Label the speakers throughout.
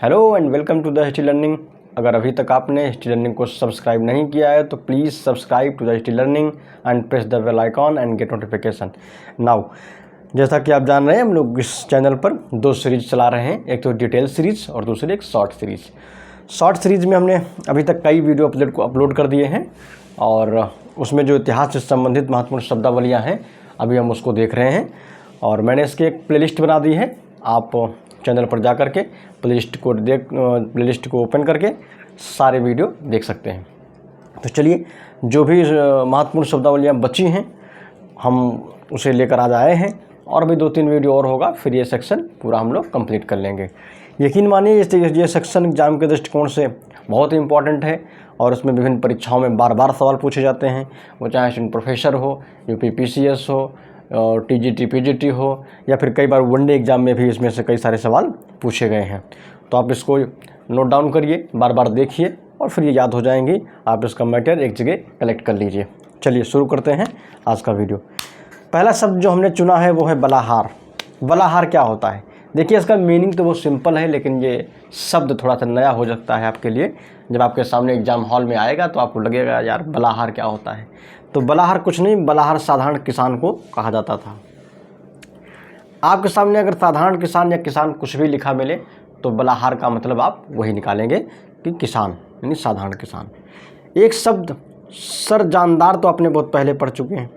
Speaker 1: Hello and welcome to the history learning. अगर अभी तक आपने हिस्ट्री लर्निंग को सब्सक्राइब नहीं किया है तो please subscribe to the history learning and press the bell icon and get notification now. जैसा कि आप जान रहे हैं, हम लोग इस चैनल पर दो सीरीज चला रहे हैं, एक तो डिटेल सीरीज और दूसरी एक शॉर्ट सीरीज। शॉर्ट सीरीज में हमने अभी तक कई वीडियो अपलोड कर दिए हैं और उसमें जो इतिहास से संबंधित महत्वपूर्ण शब्दावलियाँ हैं अभी हम उसको देख रहे हैं और मैंने इसकी एक प्लेलिस्ट बना दी है। आप चैनल पर जा करके प्लेलिस्ट को ओपन करके सारे वीडियो देख सकते हैं। तो चलिए, जो भी महत्वपूर्ण शब्दावलियाँ बची हैं हम उसे लेकर आज आए हैं और भी 2-3 वीडियो और होगा, फिर ये सेक्शन पूरा हम लोग कंप्लीट कर लेंगे। यकीन मानिए ये सेक्शन एग्जाम के दृष्टिकोण से बहुत ही इंपॉर्टेंट है और उसमें विभिन्न परीक्षाओं में बार बार सवाल पूछे जाते हैं, वो चाहे स्टूडेंट प्रोफेसर हो, यूपीपीसीएस हो और टीजीटी पीजीटी हो या फिर कई बार वनडे एग्ज़ाम में भी इसमें से कई सारे सवाल पूछे गए हैं। तो आप इसको नोट डाउन करिए, बार बार देखिए और फिर ये याद हो जाएंगी। आप इसका मैटर एक जगह कलेक्ट कर लीजिए। चलिए शुरू करते हैं आज का वीडियो। पहला शब्द जो हमने चुना है वो है बलाहार। बलाहार क्या होता है? देखिए, इसका मीनिंग तो बहुत सिंपल है, लेकिन ये शब्द थोड़ा सा नया हो सकता है आपके लिए। जब आपके सामने एग्ज़ाम हॉल में आएगा तो आपको लगेगा यार बलाहार क्या होता है। तो बलाहार कुछ नहीं, बलाहार साधारण किसान को कहा जाता था। आपके सामने अगर साधारण किसान या किसान कुछ भी लिखा मिले तो बलाहार का मतलब आप वही निकालेंगे कि किसान, यानी साधारण किसान। एक शब्द सरजानदार तो आपने बहुत पहले पढ़ चुके हैं।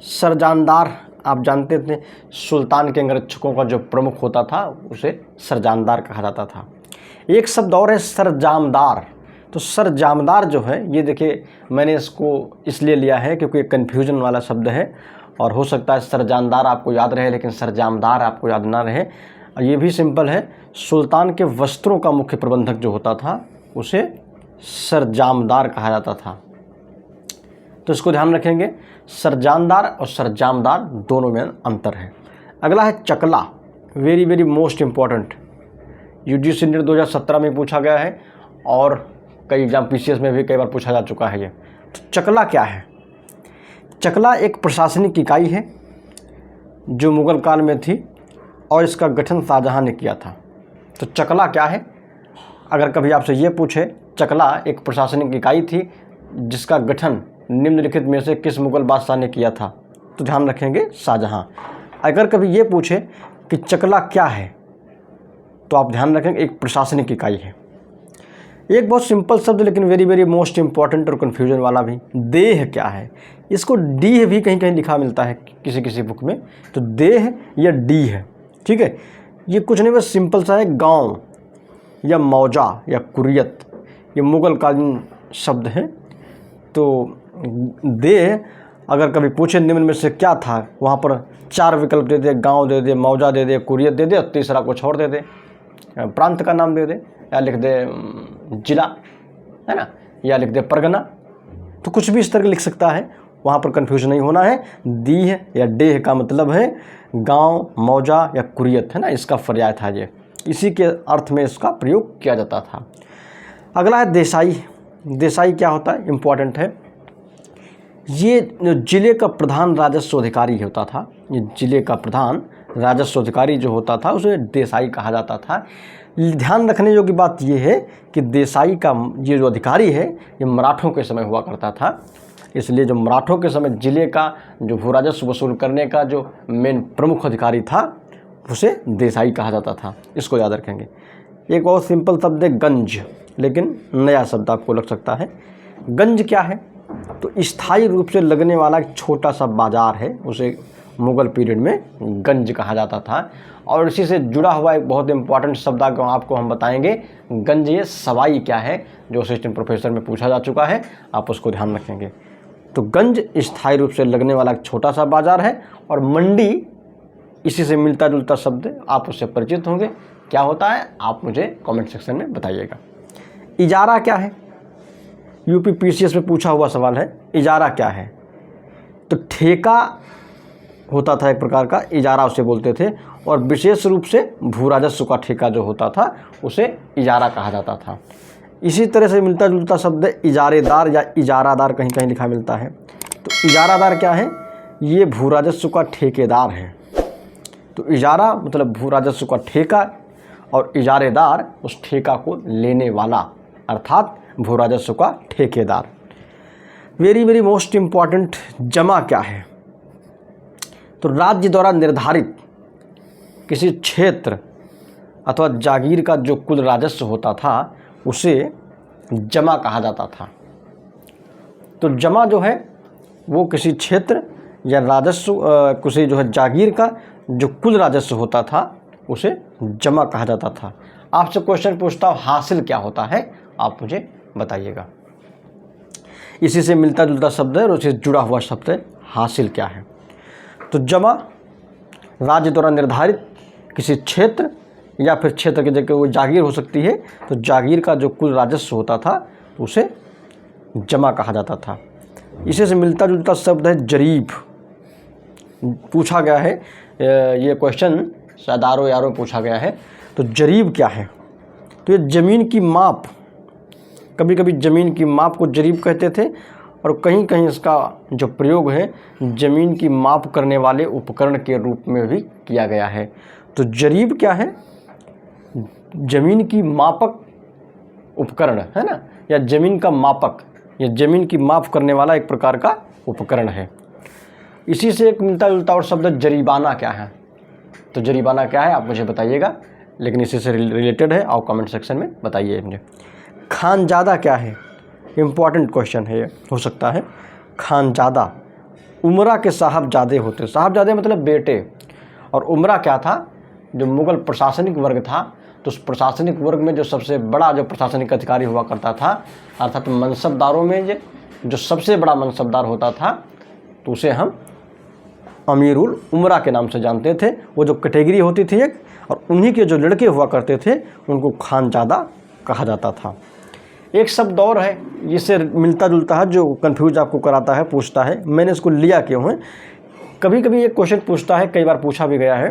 Speaker 1: सरजानदार आप जानते थे, सुल्तान के अंगरक्षकों का जो प्रमुख होता था उसे सरजानदार कहा जाता था। एक शब्द और है सरजामदार। तो सरजामदार जो है, ये देखिए मैंने इसको इसलिए लिया है क्योंकि एक कन्फ्यूजन वाला शब्द है और हो सकता है सरजानदार आपको याद रहे लेकिन सरजामदार आपको याद ना रहे। ये भी सिंपल है, सुल्तान के वस्त्रों का मुख्य प्रबंधक जो होता था उसे सरजामदार कहा जाता था। तो इसको ध्यान रखेंगे, सरजानदार और सरजामदार दोनों में अंतर है। अगला है चकला, very very most important. UGC NET 2017 में पूछा गया है और कई एग्जाम पीसीएस में भी कई बार पूछा जा चुका है ये। तो चकला क्या है? चकला एक प्रशासनिक इकाई है जो मुगल काल में थी और इसका गठन शाहजहां ने किया था। तो चकला क्या है? अगर कभी आपसे ये पूछे चकला एक प्रशासनिक इकाई थी जिसका गठन निम्नलिखित में से किस मुगल बादशाह ने किया था, तो ध्यान रखेंगे शाहजहां। अगर कभी ये पूछे कि चकला क्या है तो आप ध्यान रखेंगे एक प्रशासनिक इकाई है। एक बहुत सिंपल शब्द लेकिन वेरी वेरी मोस्ट इंपॉर्टेंट और कन्फ्यूजन वाला भी, देह क्या है? इसको डीह भी कहीं कहीं लिखा मिलता है किसी किसी बुक में, तो देह या डी है, ठीक है। ये कुछ नहीं, बस सिंपल सा है, गांव या मौजा या कुरियत, ये मुगल कालीन शब्द है। तो देह अगर कभी पूछे निम्न में से क्या था, वहाँ पर 4 विकल्प दे दे, गांव दे दे, मौजा दे दे, कुरियत दे दे और तीसरा कुछ और दे दे, प्रांत का नाम दे दे या लिख दे जिला, है ना, या लिख दे परगना। तो कुछ भी इस तरह लिख सकता है, वहाँ पर कन्फ्यूजन नहीं होना है। दीह या डेह का मतलब है गांव, मौजा या कुरियत, है ना, इसका पर्याय था ये, इसी के अर्थ में इसका प्रयोग किया जाता था। अगला है देसाई। देसाई क्या होता है? इम्पॉर्टेंट है। ये जो जिले का प्रधान राजस्व अधिकारी होता था, ये जिले का प्रधान राजस्व अधिकारी जो होता था उसे देसाई कहा जाता था। ध्यान रखने योग्य बात यह है कि देसाई का ये जो अधिकारी है ये मराठों के समय हुआ करता था, इसलिए जो मराठों के समय जिले का जो भू राजस्व वसूल करने का जो मेन प्रमुख अधिकारी था उसे देसाई कहा जाता था। इसको याद रखेंगे। एक और सिंपल शब्द है गंज, लेकिन नया शब्द आपको लग सकता है। गंज क्या है? तो स्थायी रूप से लगने वाला एक छोटा सा बाजार है, उसे मुगल पीरियड में गंज कहा जाता था। और इसी से जुड़ा हुआ एक बहुत इंपॉर्टेंट शब्द आपको हम बताएंगे, गंज ये सवाई क्या है, जो असिस्टेंट प्रोफेसर में पूछा जा चुका है, आप उसको ध्यान रखेंगे। तो गंज स्थायी रूप से लगने वाला एक छोटा सा बाजार है और मंडी इसी से मिलता जुलता शब्द है, आप उससे परिचित होंगे। क्या होता है आप मुझे कमेंट सेक्शन में बताइएगा। इजारा क्या है? यूपी पीसीएस में पूछा हुआ सवाल है, इजारा क्या है? तो ठेका होता था एक प्रकार का, इजारा उसे बोलते थे, और विशेष रूप से भू राजस्व का ठेका जो होता था उसे इजारा कहा जाता था। इसी तरह से मिलता जुलता शब्द इजारेदार या इजारादार कहीं कहीं लिखा मिलता है। तो इजारादार क्या है? ये भू राजस्व का ठेकेदार है। तो इजारा मतलब भू राजस्व का ठेका और इजारेदार उस ठेका को लेने वाला, अर्थात भू राजस्व का ठेकेदार। वेरी वेरी मोस्ट इम्पॉर्टेंट, जमा क्या है? तो राज्य द्वारा निर्धारित किसी क्षेत्र अथवा जागीर का जो कुल राजस्व होता था उसे जमा कहा जाता था। तो जमा जो है वो किसी क्षेत्र या राजस्व किसी जो है जागीर का जो कुल राजस्व होता था उसे जमा कहा जाता था। आपसे क्वेश्चन पूछता हूँ, हासिल क्या होता है? आप मुझे बताइएगा। इसी से मिलता जुलता शब्द है और उसी से जुड़ा हुआ शब्द है हासिल क्या है? तो जमा राज्य द्वारा निर्धारित किसी क्षेत्र या फिर क्षेत्र की जगह वो जागीर हो सकती है, तो जागीर का जो कुल राजस्व होता था उसे जमा कहा जाता था। इसी से मिलता जुलता शब्द है जरीब। पूछा गया है ये क्वेश्चन, शायद आर ओ पूछा गया है। तो जरीब क्या है? तो ये ज़मीन की माप, कभी कभी ज़मीन की माप को जरीब कहते थे और कहीं कहीं इसका जो प्रयोग है ज़मीन की माप करने वाले उपकरण के रूप में भी किया गया है। तो जरीब क्या है? ज़मीन की मापक उपकरण है ना, या ज़मीन का मापक, या ज़मीन की माप करने वाला एक प्रकार का उपकरण है। इसी से एक मिलता जुलता और शब्द जरीबाना क्या है? तो जरीबाना क्या है आप मुझे बताइएगा, लेकिन इसी से रिलेटेड है, आओ कमेंट सेक्शन में बताइए मुझे। खानजादा क्या है? इम्पॉर्टेंट क्वेश्चन है ये, हो सकता है। खानजादा उमरा के साहबजादे होते, साहबजादे मतलब बेटे, और उमरा क्या था? जो मुग़ल प्रशासनिक वर्ग था, तो उस प्रशासनिक वर्ग में जो सबसे बड़ा जो प्रशासनिक अधिकारी हुआ करता था, अर्थात मनसबदारों में जो सबसे बड़ा मनसबदार होता था, तो उसे हम अमीरुल उमरा के नाम से जानते थे। वो जो कैटेगरी होती थी एक, और उन्हीं के जो लड़के हुआ करते थे उनको खानजादा कहा जाता था। एक शब्द और है, इससे मिलता जुलता है, जो कंफ्यूज आपको कराता है, पूछता है, मैंने इसको लिया क्यों है। कभी कभी एक क्वेश्चन पूछता है, कई बार पूछा भी गया है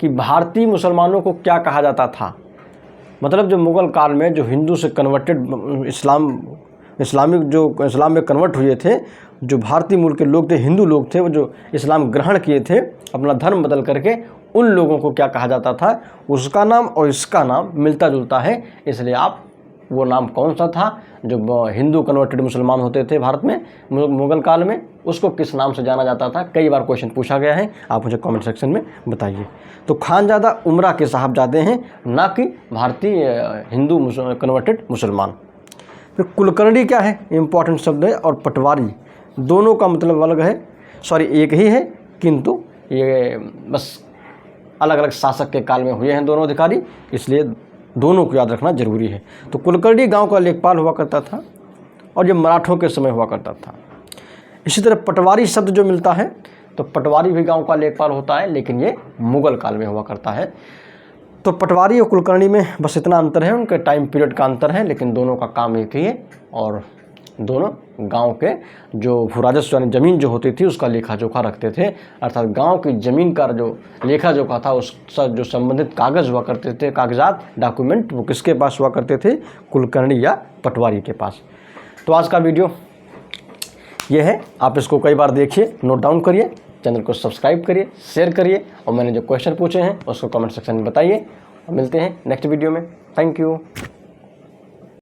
Speaker 1: कि भारतीय मुसलमानों को क्या कहा जाता था? मतलब जो मुग़ल काल में जो हिंदू से कन्वर्टेड इस्लाम में कन्वर्ट हुए थे, जो भारतीय मूल के लोग थे, हिंदू लोग थे, वो जो इस्लाम ग्रहण किए थे अपना धर्म बदल करके, उन लोगों को क्या कहा जाता था? उसका नाम और इसका नाम मिलता जुलता है, इसलिए आप वो नाम कौन सा था जो हिंदू कन्वर्टेड मुसलमान होते थे भारत में मुग़ल काल में, उसको किस नाम से जाना जाता था? कई बार क्वेश्चन पूछा गया है, आप मुझे कमेंट सेक्शन में बताइए। तो खानजादा उमरा के साहबजादे हैं, ना कि भारतीय हिंदू कन्वर्टेड मुसलमान। फिर कुलकर्णी क्या है? इम्पॉर्टेंट शब्द है। और पटवारी, दोनों का मतलब अलग है, सॉरी एक ही है, किंतु ये बस अलग अलग शासक के काल में हुए हैं दोनों अधिकारी, इसलिए दोनों को याद रखना जरूरी है। तो कुलकर्णी गांव का लेखपाल हुआ करता था और ये मराठों के समय हुआ करता था। इसी तरह पटवारी शब्द जो मिलता है, तो पटवारी भी गांव का लेखपाल होता है, लेकिन ये मुग़ल काल में हुआ करता है। तो पटवारी और कुलकर्णी में बस इतना अंतर है, उनके टाइम पीरियड का अंतर है, लेकिन दोनों का काम एक ही है और दोनों गांव के जो भू राजस्व यानी ज़मीन जो होती थी उसका लेखा जोखा रखते थे, अर्थात गांव की ज़मीन का जो लेखा जोखा था उस जो संबंधित कागज़ हुआ करते थे, कागजात डॉक्यूमेंट, वो किसके पास हुआ करते थे? कुलकर्णी या पटवारी के पास। तो आज का वीडियो ये है, आप इसको कई बार देखिए, नोट डाउन करिए, चैनल को सब्सक्राइब करिए, शेयर करिए, और मैंने जो क्वेश्चन पूछे हैं उसको कमेंट सेक्शन में बताइए, और मिलते हैं नेक्स्ट वीडियो में। Thank you.